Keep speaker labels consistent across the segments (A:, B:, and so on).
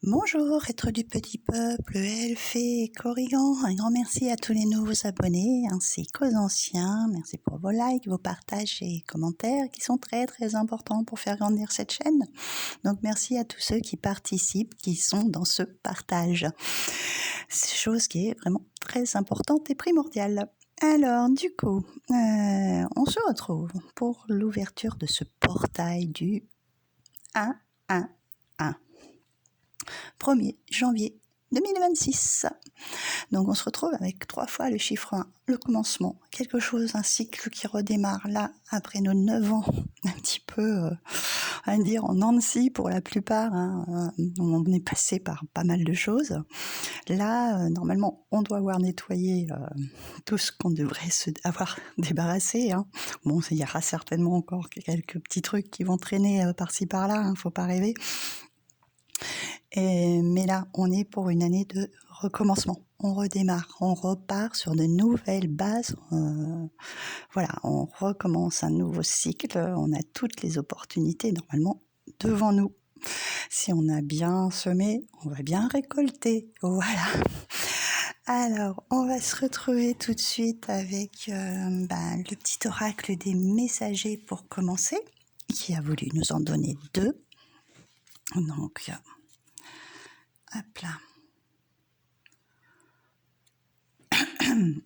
A: Bonjour, êtres du petit peuple, elfes et corrigans. Un grand merci à tous les nouveaux abonnés ainsi qu'aux anciens. Merci pour vos likes, vos partages et commentaires qui sont très très importants pour faire grandir cette chaîne. Donc merci à tous ceux qui participent, qui sont dans ce partage. C'est chose qui est vraiment très importante et primordiale. Alors du coup, on se retrouve pour l'ouverture de ce portail du 1-1-1. 1er janvier 2026. Donc on se retrouve avec 3 fois le chiffre 1, le commencement, quelque chose, un cycle qui redémarre là, après nos 9 ans, un petit peu, à dire en Nancy pour la plupart, hein, on est passé par pas mal de choses. Là, normalement, on doit avoir nettoyé tout ce qu'on devrait avoir débarrassé. Hein. Bon, il y aura certainement encore quelques petits trucs qui vont traîner par-ci par-là, hein, faut pas rêver. Mais là, on est pour une année de recommencement. On redémarre, on repart sur de nouvelles bases. Voilà, on recommence un nouveau cycle. On a toutes les opportunités normalement devant nous. Si on a bien semé, on va bien récolter. Voilà. Alors, on va se retrouver tout de suite avec le petit oracle des messagers pour commencer, qui a voulu nous en donner 2. Donc, hop là.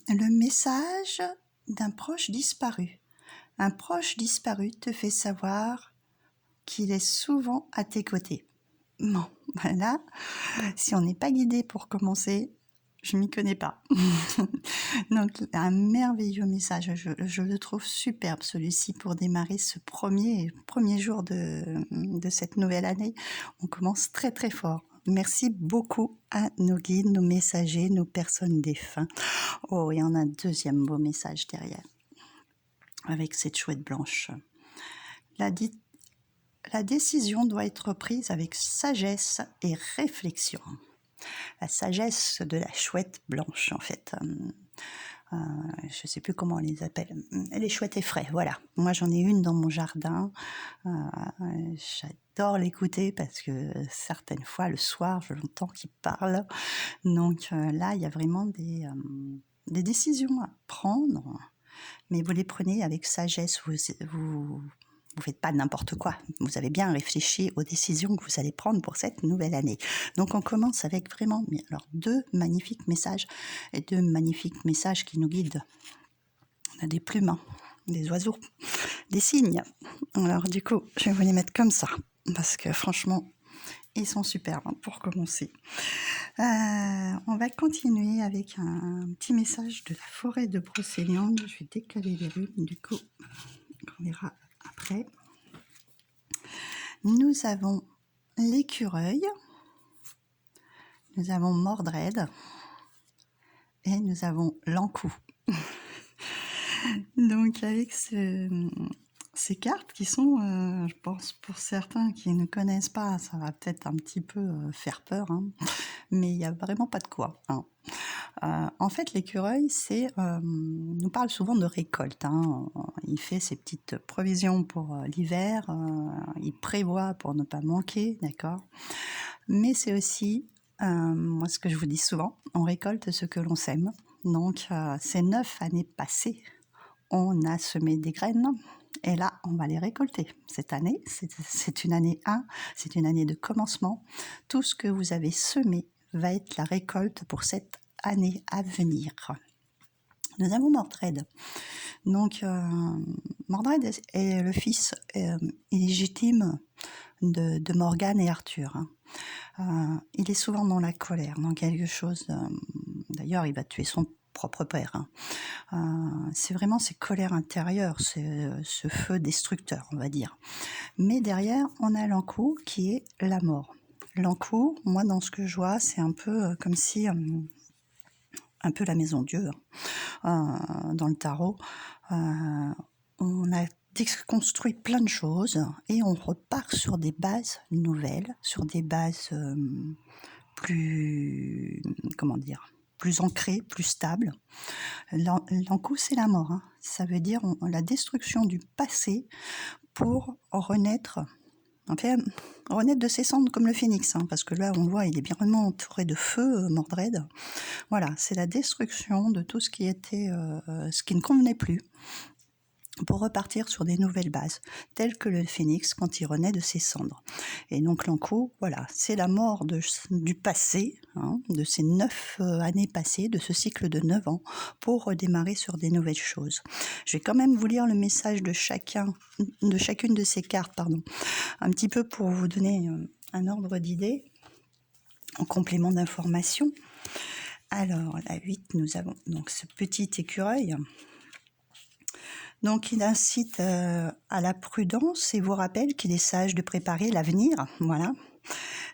A: Le message d'un proche disparu. Un proche disparu te fait savoir qu'il est souvent à tes côtés. Bon, voilà. Si on n'est pas guidé pour commencer, je m'y connais pas. Donc, un merveilleux message. Je le trouve superbe, celui-ci, pour démarrer ce premier jour de cette nouvelle année. On commence très, très fort. Merci beaucoup à nos guides, nos messagers, nos personnes défuntes. Oh, et on a un deuxième beau message derrière, avec cette chouette blanche. La décision doit être prise avec sagesse et réflexion. La sagesse de la chouette blanche, en fait. Je ne sais plus comment on les appelle. Les chouettes effraies, voilà. Moi, j'en ai une dans mon jardin. J'adore l'écouter parce que certaines fois, le soir, je l'entends qu'il parle. Donc là, il y a vraiment des décisions à prendre, mais vous les prenez avec sagesse. Vous faites pas n'importe quoi. Vous avez bien réfléchi aux décisions que vous allez prendre pour cette nouvelle année. Donc on commence avec vraiment 2 magnifiques messages et 2 magnifiques messages qui nous guident. On a des plumes, hein, des oiseaux, des cygnes. Alors du coup, je vais vous les mettre comme ça parce que franchement, ils sont superbes pour commencer. On va continuer avec un petit message de la forêt de Brocéliande. Je vais décaler les rues, du coup, on verra après. Nous avons l'écureuil, nous avons Mordred et nous avons l'encou. Donc avec ces cartes qui sont, je pense pour certains qui ne connaissent pas, ça va peut-être un petit peu faire peur, hein, mais il n'y a vraiment pas de quoi. Hein. En fait, l'écureuil, nous parle souvent de récolte. Hein. Il fait ses petites provisions pour l'hiver, il prévoit pour ne pas manquer, d'accord. Mais c'est aussi, moi ce que je vous dis souvent, on récolte ce que l'on sème. Donc, ces 9 années passées, on a semé des graines. Et là, on va les récolter. Cette année, c'est une année 1, c'est une année de commencement. Tout ce que vous avez semé va être la récolte pour cette année à venir. Nous avons Mordred. Donc, Mordred est le fils illégitime de Morgane et Arthur. Il est souvent dans la colère, dans quelque chose. D'ailleurs, il va tuer son propre père. C'est vraiment ces colères intérieures, ce feu destructeur, on va dire. Mais derrière, on a l'encou qui est la mort. L'encou, moi, dans ce que je vois, c'est un peu comme si, un peu la maison Dieu, dans le tarot. On a déconstruit plein de choses et on repart sur des bases nouvelles, sur des bases plus, plus ancrées, plus stables. L'encou, c'est la mort. Hein. Ça veut dire la destruction du passé pour renaître En fait, renaître de ses cendres comme le phénix, hein, parce que là, on voit, il est bien vraiment entouré de feu, Mordred. Voilà, c'est la destruction de tout ce qui était, ce qui ne convenait plus, pour repartir sur des nouvelles bases, telles que le phénix quand il renaît de ses cendres. Et donc l'Ankou, voilà, c'est la mort du passé, hein, de ces 9 années passées, de ce cycle de 9 ans, pour redémarrer sur des nouvelles choses. Je vais quand même vous lire le message de chacune de ces cartes, un petit peu pour vous donner un ordre d'idée, en complément d'information. Alors, la 8, nous avons donc ce petit écureuil. Donc, il incite à la prudence et vous rappelle qu'il est sage de préparer l'avenir. Voilà.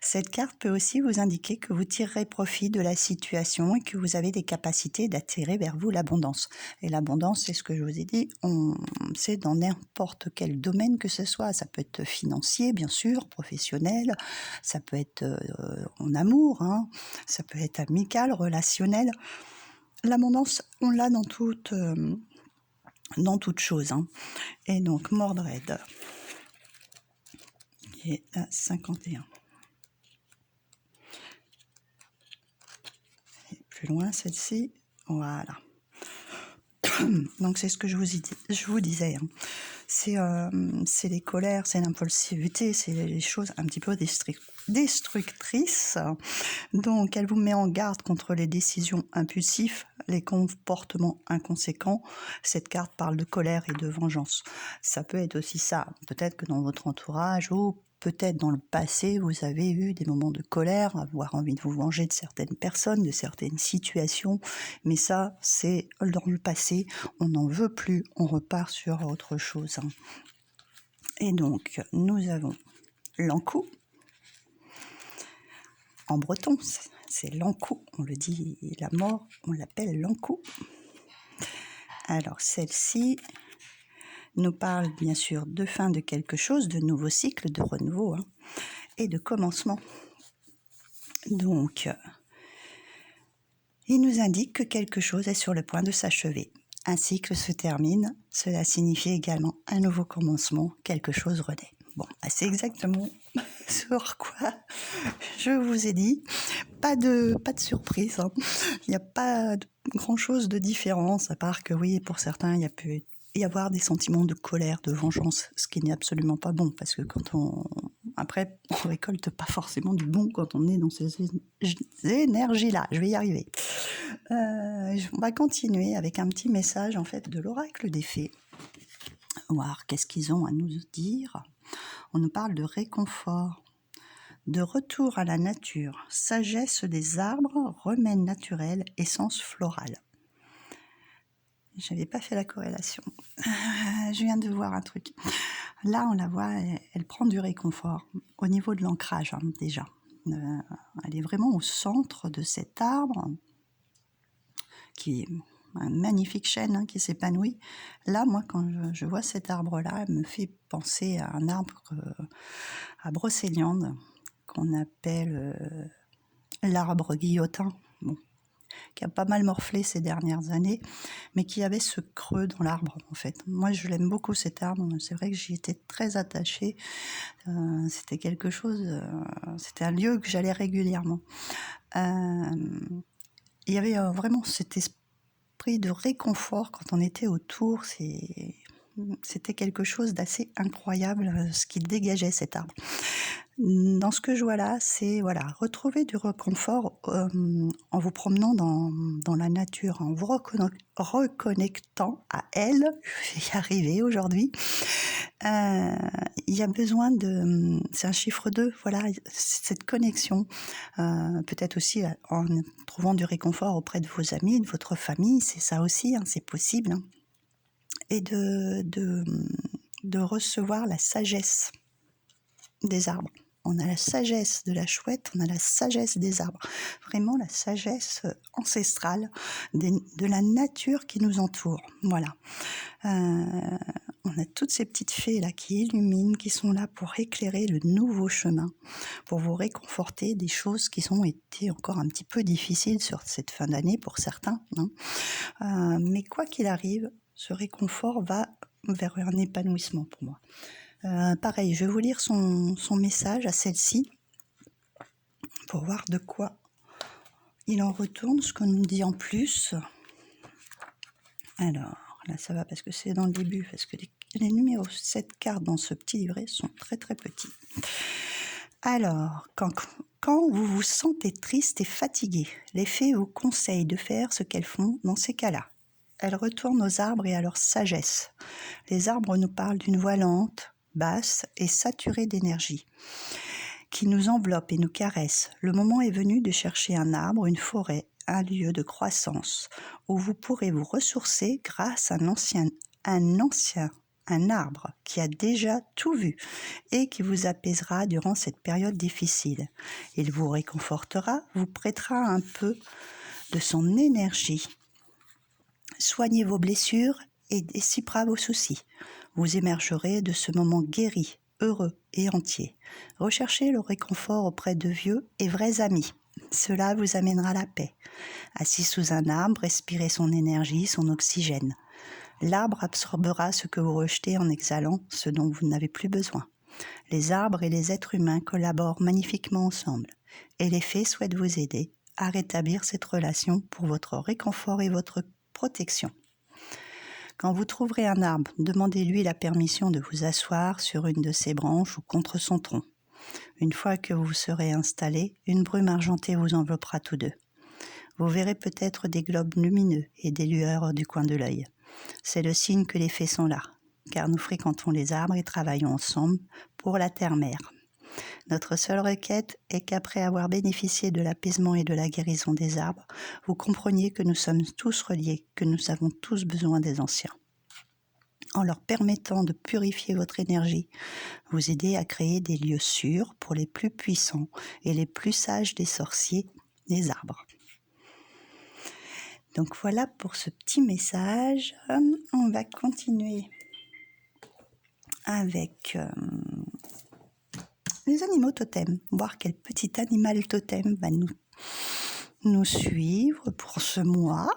A: Cette carte peut aussi vous indiquer que vous tirerez profit de la situation et que vous avez des capacités d'attirer vers vous l'abondance. Et l'abondance, c'est ce que je vous ai dit, c'est dans n'importe quel domaine que ce soit. Ça peut être financier, bien sûr, professionnel, ça peut être en amour, hein, ça peut être amical, relationnel. L'abondance, on l'a dans toute chose. Hein. Et donc, Mordred, qui est à 51. Et plus loin, celle-ci, voilà. Donc, c'est ce que je vous disais. Hein. C'est les colères, c'est l'impulsivité, c'est les choses un petit peu destructrices. Donc, elle vous met en garde contre les décisions impulsives, les comportements inconséquents. Cette carte parle de colère et de vengeance. Ça peut être aussi ça. Peut-être que dans votre entourage ou peut-être dans le passé, vous avez eu des moments de colère, avoir envie de vous venger de certaines personnes, de certaines situations. Mais ça, c'est dans le passé. On n'en veut plus. On repart sur autre chose. Et donc, nous avons l'Ankou. En breton, c'est l'Ankou, on le dit, la mort, on l'appelle l'Ankou. Alors celle-ci nous parle bien sûr de fin de quelque chose, de nouveau cycle, de renouveau, hein, et de commencement. Donc, il nous indique que quelque chose est sur le point de s'achever. Un cycle se termine, cela signifie également un nouveau commencement, quelque chose renaît. Bon, c'est exactement sur quoi je vous ai dit. Pas de surprise, hein. Il n'y a pas grand-chose de différence, à part que oui, pour certains, il y a pu y avoir des sentiments de colère, de vengeance, ce qui n'est absolument pas bon, parce que après, on récolte pas forcément du bon quand on est dans ces énergies-là. Je vais y arriver. On va continuer avec un petit message, en fait, de l'oracle des fées. Voir qu'est-ce qu'ils ont à nous dire. On nous parle de réconfort, de retour à la nature, sagesse des arbres, remède naturel, essence florale. Je n'avais pas fait la corrélation. Je viens de voir un truc. Là, on la voit, elle prend du réconfort au niveau de l'ancrage, hein, déjà. Elle est vraiment au centre de cet arbre, qui est un magnifique chêne, hein, qui s'épanouit. Là, moi, quand je vois cet arbre-là, elle me fait penser à un arbre à Brocéliande, qu'on appelle l'arbre guillotin, bon, qui a pas mal morflé ces dernières années, mais qui avait ce creux dans l'arbre, en fait. Moi, je l'aime beaucoup, cet arbre. C'est vrai que j'y étais très attachée. C'était quelque chose... c'était un lieu que j'allais régulièrement. Il y avait vraiment cet esprit de réconfort quand on était autour. C'était quelque chose d'assez incroyable, ce qu'il dégageait, cet arbre. Dans ce que je vois là, c'est retrouver du réconfort en vous promenant dans la nature, en vous reconnectant à elle. Je vais y arriver aujourd'hui. Il y a besoin c'est un chiffre 2, voilà, cette connexion. Peut-être aussi en trouvant du réconfort auprès de vos amis, de votre famille, c'est ça aussi, hein, c'est possible. Hein. Et de recevoir la sagesse des arbres. On a la sagesse de la chouette, on a la sagesse des arbres. Vraiment la sagesse ancestrale de la nature qui nous entoure. Voilà. On a toutes ces petites fées là qui illuminent, qui sont là pour éclairer le nouveau chemin, pour vous réconforter des choses qui ont été encore un petit peu difficiles sur cette fin d'année pour certains. Hein. Mais quoi qu'il arrive, ce réconfort va vers un épanouissement pour moi. Pareil, je vais vous lire son message à celle-ci pour voir de quoi il en retourne, ce qu'on nous dit en plus. Alors, là ça va parce que c'est dans le début, parce que les numéros 7 cartes dans ce petit livret sont très très petits. Alors, quand vous vous sentez triste et fatigué, les fées vous conseillent de faire ce qu'elles font dans ces cas-là. Elles retournent aux arbres et à leur sagesse. Les arbres nous parlent d'une voix lente, basse et saturée d'énergie, qui nous enveloppe et nous caresse. Le moment est venu de chercher un arbre, une forêt, un lieu de croissance, où vous pourrez vous ressourcer grâce à un arbre qui a déjà tout vu et qui vous apaisera durant cette période difficile. Il vous réconfortera, vous prêtera un peu de son énergie. Soignez vos blessures et dissipera vos soucis. Vous émergerez de ce moment guéri, heureux et entier. Recherchez le réconfort auprès de vieux et vrais amis. Cela vous amènera la paix. Assis sous un arbre, respirez son énergie, son oxygène. L'arbre absorbera ce que vous rejetez en exhalant ce dont vous n'avez plus besoin. Les arbres et les êtres humains collaborent magnifiquement ensemble, et les fées souhaitent vous aider à rétablir cette relation pour votre réconfort et votre protection. Quand vous trouverez un arbre, demandez-lui la permission de vous asseoir sur une de ses branches ou contre son tronc. Une fois que vous serez installé, une brume argentée vous enveloppera tous deux. Vous verrez peut-être des globes lumineux et des lueurs du coin de l'œil. C'est le signe que les fées sont là, car nous fréquentons les arbres et travaillons ensemble pour la terre-mère. Notre seule requête est qu'après avoir bénéficié de l'apaisement et de la guérison des arbres, vous compreniez que nous sommes tous reliés, que nous avons tous besoin des anciens. En leur permettant de purifier votre énergie, vous aidez à créer des lieux sûrs pour les plus puissants et les plus sages des sorciers, les arbres. Donc voilà pour ce petit message. On va continuer avec les animaux totems, voir quel petit animal totem va nous suivre pour ce mois.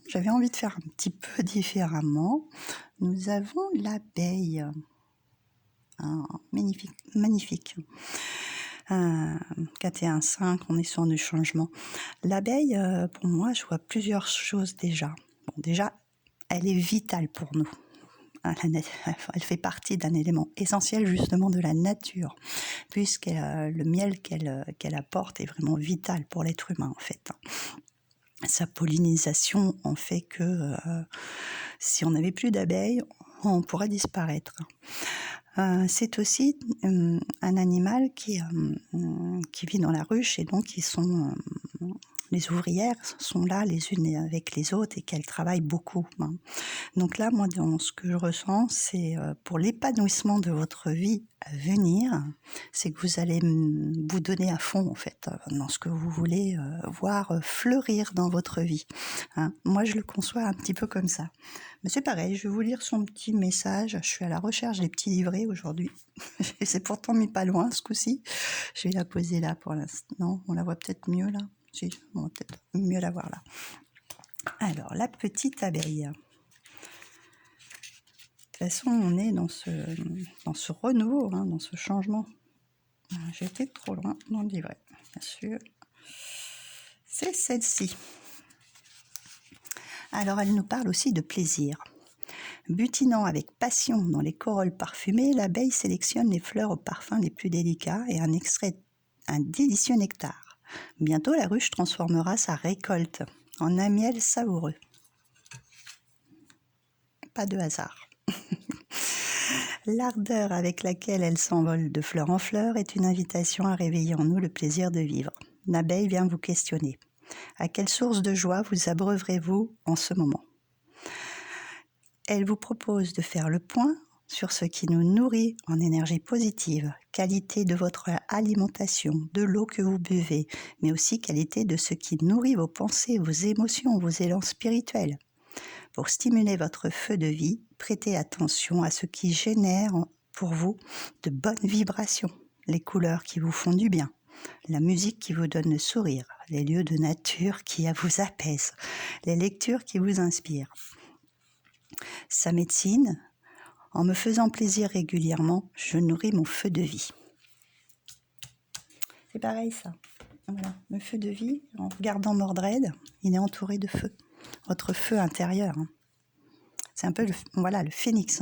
A: J'avais envie de faire un petit peu différemment. Nous avons l'abeille. Magnifique. 4 et 1, 5, on est sur du changement. L'abeille, pour moi, je vois plusieurs choses déjà. Bon, déjà, elle est vitale pour nous. Elle fait partie d'un élément essentiel justement de la nature, puisque le miel qu'elle apporte est vraiment vital pour l'être humain en fait. Sa pollinisation en fait que si on n'avait plus d'abeilles, on pourrait disparaître. C'est aussi un animal qui vit dans la ruche et donc les ouvrières sont là les unes avec les autres et qu'elles travaillent beaucoup. Donc là, moi, dans ce que je ressens, c'est pour l'épanouissement de votre vie à venir, c'est que vous allez vous donner à fond, en fait, dans ce que vous voulez voir fleurir dans votre vie. Moi, je le conçois un petit peu comme ça. Mais c'est pareil, je vais vous lire son petit message. Je suis à la recherche des petits livrets aujourd'hui. C'est pourtant mis pas loin ce coup-ci. Je vais la poser là pour l'instant. Non, on la voit peut-être mieux là. Si, on va peut-être mieux la voir là. Alors, la petite abeille. De toute façon, on est dans ce renouveau, dans ce changement. J'ai été trop loin dans le livret, bien sûr. C'est celle-ci. Alors, elle nous parle aussi de plaisir. Butinant avec passion dans les corolles parfumées, l'abeille sélectionne les fleurs aux parfums les plus délicats et un délicieux nectar. Bientôt, la ruche transformera sa récolte en un miel savoureux. Pas de hasard. L'ardeur avec laquelle elle s'envole de fleur en fleur est une invitation à réveiller en nous le plaisir de vivre. L'abeille vient vous questionner. À quelle source de joie vous abreuverez-vous en ce moment ? Elle vous propose de faire le point sur ce qui nous nourrit en énergie positive, qualité de votre alimentation, de l'eau que vous buvez, mais aussi qualité de ce qui nourrit vos pensées, vos émotions, vos élans spirituels. Pour stimuler votre feu de vie, prêtez attention à ce qui génère pour vous de bonnes vibrations, les couleurs qui vous font du bien, la musique qui vous donne le sourire, les lieux de nature qui vous apaisent, les lectures qui vous inspirent. Sa médecine, En me faisant plaisir régulièrement, je nourris mon feu de vie. C'est pareil ça. Voilà, le feu de vie, en regardant Mordred, il est entouré de feu. Votre feu intérieur. C'est un peu le phénix.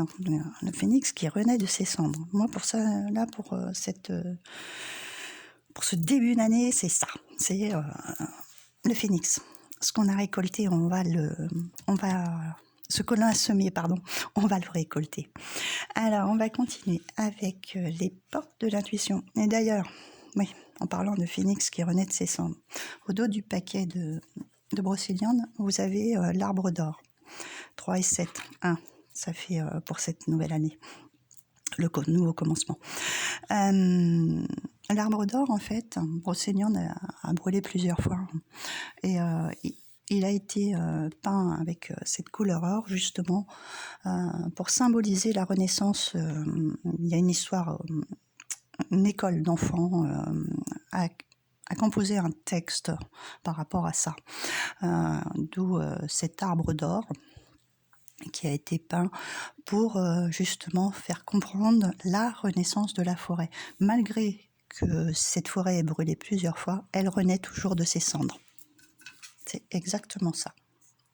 A: Le phénix qui renaît de ses cendres. Moi, pour ça, là, pour ce début d'année, c'est ça. C'est le phénix. Ce qu'on a récolté, ce qu'on a semé, on va le récolter. Alors, on va continuer avec les portes de l'intuition. Et d'ailleurs, oui, en parlant de phénix qui renaît de ses cendres, au dos du paquet de brocéliande, vous avez l'arbre d'or. 3 et 7, 1, ça fait pour cette nouvelle année, le nouveau commencement. L'arbre d'or, en fait, brocéliande a brûlé plusieurs fois. Et il a été peint avec cette couleur or, justement, pour symboliser la Renaissance. Il y a une histoire, une école d'enfants a composé un texte par rapport à ça, d'où cet arbre d'or qui a été peint pour justement faire comprendre la renaissance de la forêt. Malgré que cette forêt ait brûlé plusieurs fois, elle renaît toujours de ses cendres. C'est exactement ça.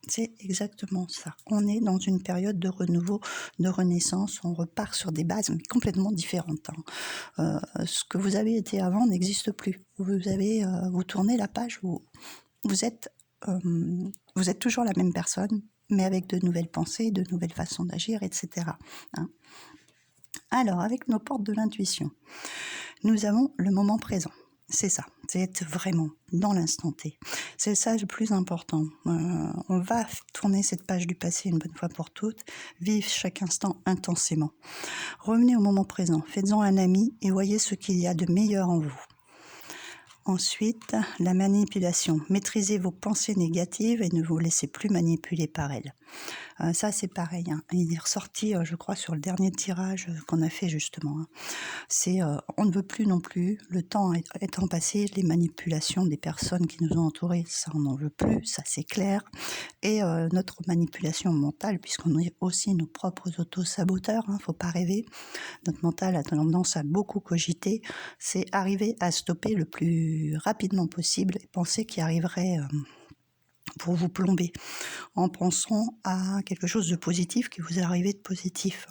A: C'est exactement ça. On est dans une période de renouveau, de renaissance. On repart sur des bases complètement différentes. Ce que vous avez été avant n'existe plus. Vous tournez la page, vous êtes toujours la même personne, mais avec de nouvelles pensées, de nouvelles façons d'agir, etc. Alors, avec nos portes de l'intuition, nous avons le moment présent. C'est ça, c'est être vraiment dans l'instant T. C'est ça le plus important. On va tourner cette page du passé une bonne fois pour toutes, vivre chaque instant intensément. Revenez au moment présent, faites-en un ami et voyez ce qu'il y a de meilleur en vous. Ensuite, la manipulation. Maîtrisez vos pensées négatives et ne vous laissez plus manipuler par elles. Ça, c'est pareil. Il est ressorti, je crois, sur le dernier tirage qu'on a fait justement. C'est, on ne veut plus non plus, le temps étant passé, les manipulations des personnes qui nous ont entourés, ça, on n'en veut plus, ça c'est clair. Et notre manipulation mentale, puisqu'on est aussi nos propres auto-saboteurs, faut pas rêver. Notre mental a tendance à beaucoup cogiter. C'est arriver à stopper le plus rapidement possible et penser qu'il arriverait pour vous plomber en pensant à quelque chose de positif qui vous est arrivé de positif.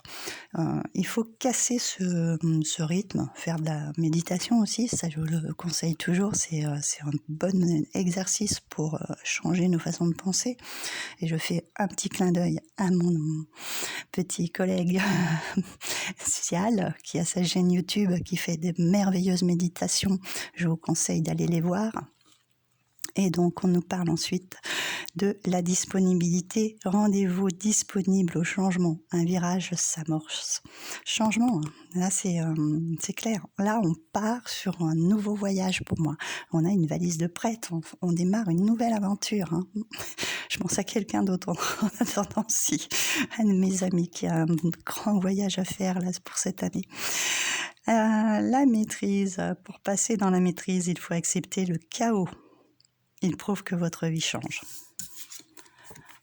A: Il faut casser ce rythme, faire de la méditation aussi, ça je vous le conseille toujours, c'est un bon exercice pour changer nos façons de penser. Et je fais un petit clin d'œil à mon petit collègue Cial, qui a sa chaîne YouTube, qui fait des merveilleuses méditations. Je vous conseille d'aller les voir. Et donc, on nous parle ensuite de la disponibilité. Rendez-vous disponible au changement. Un virage s'amorce. Changement, là, c'est clair. Là, on part sur un nouveau voyage pour moi. On a une valise de prête. On démarre une nouvelle aventure. Je pense à quelqu'un d'autre en attendant, si. Un de mes amis qui a un grand voyage à faire là pour cette année. La maîtrise. Pour passer dans la maîtrise, il faut accepter le chaos. Il prouve que votre vie change.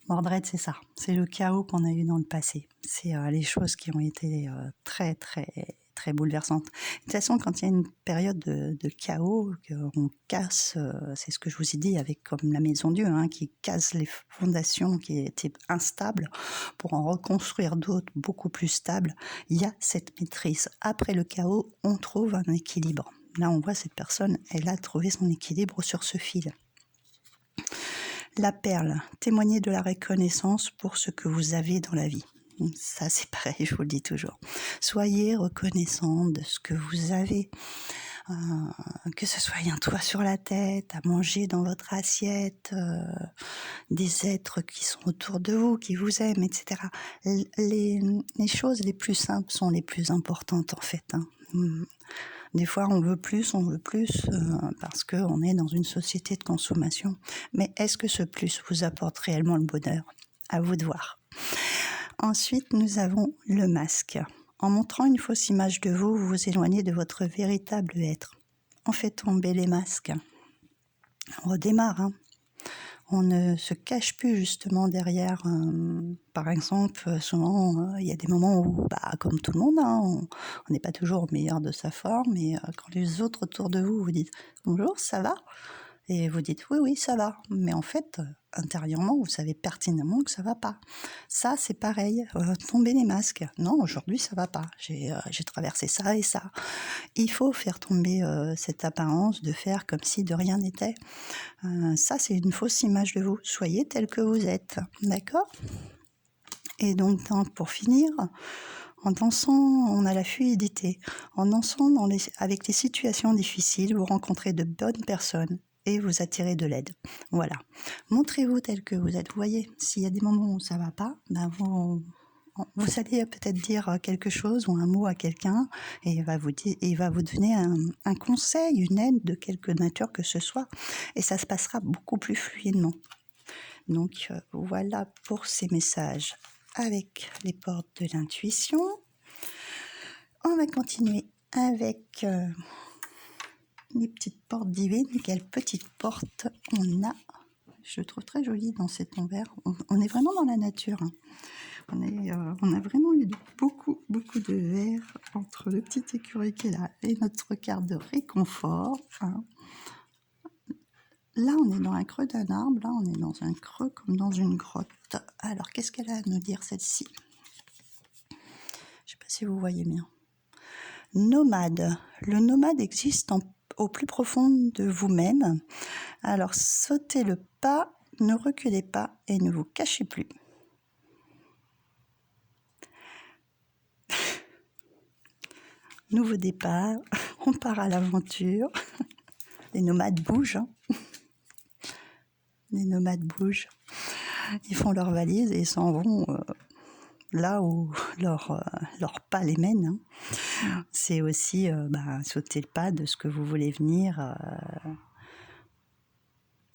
A: Mordred, c'est ça. C'est le chaos qu'on a eu dans le passé. C'est les choses qui ont été très, très, très bouleversantes. De toute façon, quand il y a une période de chaos, qu'on casse, c'est ce que je vous ai dit, avec comme la Maison Dieu, qui casse les fondations qui étaient instables pour en reconstruire d'autres beaucoup plus stables, il y a cette maîtrise. Après le chaos, on trouve un équilibre. Là, on voit cette personne, elle a trouvé son équilibre sur ce fil. La perle, témoignez de la reconnaissance pour ce que vous avez dans la vie. Ça, c'est pareil, je vous le dis toujours. Soyez reconnaissant de ce que vous avez. Que ce soit un toit sur la tête, à manger dans votre assiette, des êtres qui sont autour de vous, qui vous aiment, etc. Les choses les plus simples sont les plus importantes, en fait. Des fois, on veut plus parce qu'on est dans une société de consommation. Mais est-ce que ce plus vous apporte réellement le bonheur ? À vous de voir. Ensuite, nous avons le masque. En montrant une fausse image de vous, vous vous éloignez de votre véritable être. On fait tomber les masques. On redémarre. On ne se cache plus justement derrière, par exemple, souvent, il y a des moments où, comme tout le monde, hein, on n'est pas toujours au meilleur de sa forme et quand les autres autour de vous vous disent: «Bonjour, ça va?» et vous dites: «Oui, oui, ça va», mais en fait, intérieurement, vous savez pertinemment que ça va pas. Ça, c'est pareil, tomber les masques. «Non, aujourd'hui, ça va pas. J'ai traversé ça et ça». Il faut faire tomber, cette apparence de faire comme si de rien n'était. Ça, c'est une fausse image de vous. Soyez tel que vous êtes, d'accord? Et donc, pour finir, en dansant, on a la fluidité. En dansant avec les situations difficiles, vous rencontrez de bonnes personnes et vous attirez de l'aide. Voilà. Montrez-vous tel que vous êtes. Vous voyez, s'il y a des moments où ça va pas, vous allez peut-être dire quelque chose ou un mot à quelqu'un et il va vous donner un conseil, une aide de quelque nature que ce soit et ça se passera beaucoup plus fluidement. Donc voilà pour ces messages avec les portes de l'intuition. On va continuer avec les petites portes divines. Quelle petite porte on a? Je le trouve très joli dans cet envers. On est vraiment dans la nature, hein. On a vraiment eu beaucoup de verre entre le petit écureuil qui est là et notre carte de réconfort, hein. Là, on est dans un creux d'un arbre, là, on est dans un creux comme dans une grotte. Alors, qu'est-ce qu'elle a à nous dire, celle-ci? Je ne sais pas si vous voyez bien. Nomade. Le nomade existe au plus profond de vous-même. Alors, sautez le pas, ne reculez pas et ne vous cachez plus. Nouveau départ, on part à l'aventure. Les nomades bougent, hein. Les nomades bougent. Ils font leurs valises et ils s'en vont là où leur pas les mène, hein. C'est aussi sauter le pas de ce que vous voulez venir,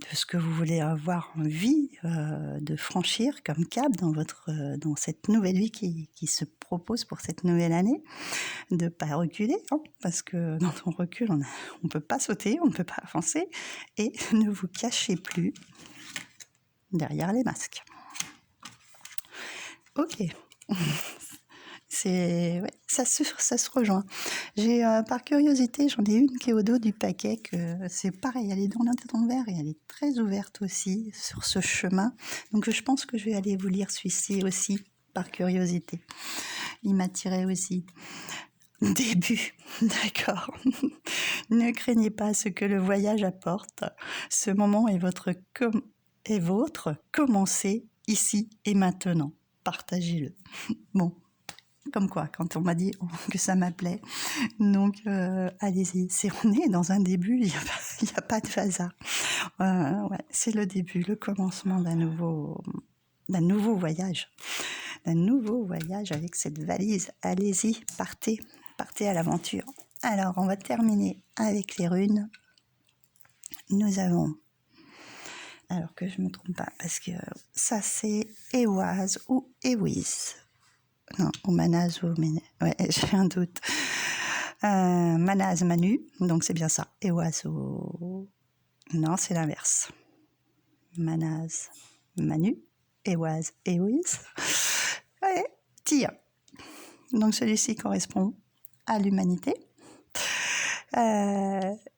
A: de ce que vous voulez avoir envie de franchir comme cap dans cette nouvelle vie qui se propose pour cette nouvelle année. De ne pas reculer, hein, parce que quand on recule, on ne peut pas sauter, on ne peut pas avancer. Et ne vous cachez plus derrière les masques. Ok. Ça se rejoint. Par curiosité, j'en ai une qui est au dos du paquet, que c'est pareil, elle est dans l'envers et elle est très ouverte aussi sur ce chemin. Donc je pense que je vais aller vous lire celui-ci aussi, par curiosité. Il m'attirait aussi. Début, d'accord. Ne craignez pas ce que le voyage apporte. Ce moment est vôtre, commencez ici et maintenant. Partagez-le. Bon, comme quoi, quand on m'a dit que ça m'appelait. Donc, allez-y. On est dans un début, il n'y a pas de hasard. C'est le début, le commencement d'un nouveau voyage. D'un nouveau voyage avec cette valise. Allez-y, partez à l'aventure. Alors, on va terminer avec les runes. Nous avons, alors que je ne me trompe pas, parce que ça c'est Éoise ou Éwise. Non, ou Manaz ou ouais, j'ai un doute. Manaz, Manu, donc c'est bien ça. Éoise ou... Non, c'est l'inverse. Manaz, Manu, Éoise, Éwise. Ouais, Tia. Donc celui-ci correspond à l'humanité.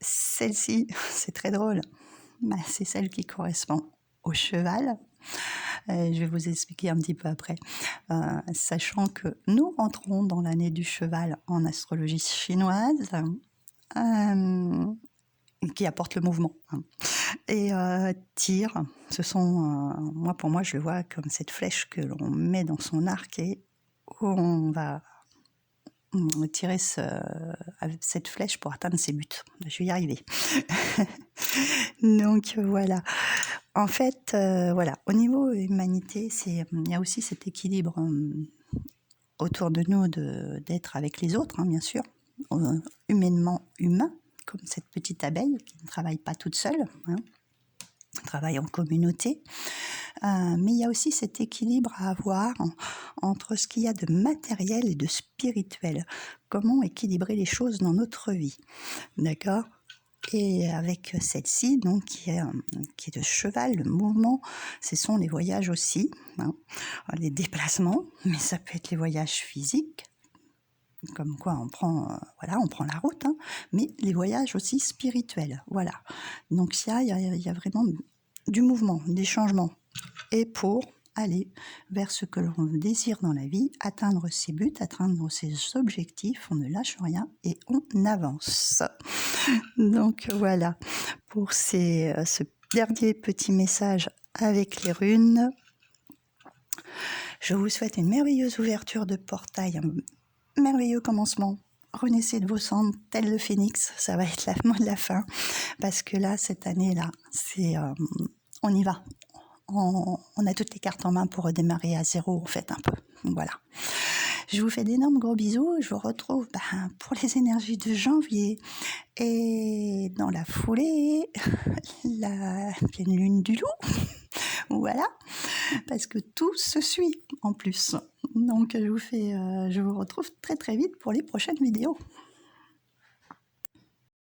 A: Celle-ci, c'est très drôle, c'est celle qui correspond au cheval. Je vais vous expliquer un petit peu après. Sachant que nous rentrons dans l'année du cheval en astrologie chinoise, qui apporte le mouvement, hein. Et tir, ce sont, pour moi, je le vois comme cette flèche que l'on met dans son arc et où on va tirer cette flèche pour atteindre ses buts. Je vais y arriver. Donc voilà. En fait, au niveau humanité, il y a aussi cet équilibre autour de nous d'être avec les autres, hein, bien sûr, humainement humain, comme cette petite abeille qui ne travaille pas toute seule, hein, travaille en communauté. Mais il y a aussi cet équilibre à avoir entre ce qu'il y a de matériel et de spirituel. Comment équilibrer les choses dans notre vie, d'accord ? Et avec celle-ci, donc qui est de cheval, le mouvement, ce sont les voyages aussi, hein, les déplacements, mais ça peut être les voyages physiques, comme quoi on prend la route, hein, mais les voyages aussi spirituels, voilà. Donc il y a vraiment du mouvement, des changements, et pour aller vers ce que l'on désire dans la vie, atteindre ses buts, atteindre ses objectifs, on ne lâche rien et on avance. Donc voilà, pour ce dernier petit message avec les runes. Je vous souhaite une merveilleuse ouverture de portail, un merveilleux commencement. Renaissez de vos cendres, tel le phénix, ça va être le mot de la fin, parce que là, cette année-là, on y va. On a toutes les cartes en main pour redémarrer à zéro, en fait, un peu. Voilà. Je vous fais d'énormes gros bisous. Je vous retrouve pour les énergies de janvier. Et dans la foulée, la pleine lune du loup. Voilà. Parce que tout se suit en plus. Donc, je vous retrouve très très vite pour les prochaines vidéos.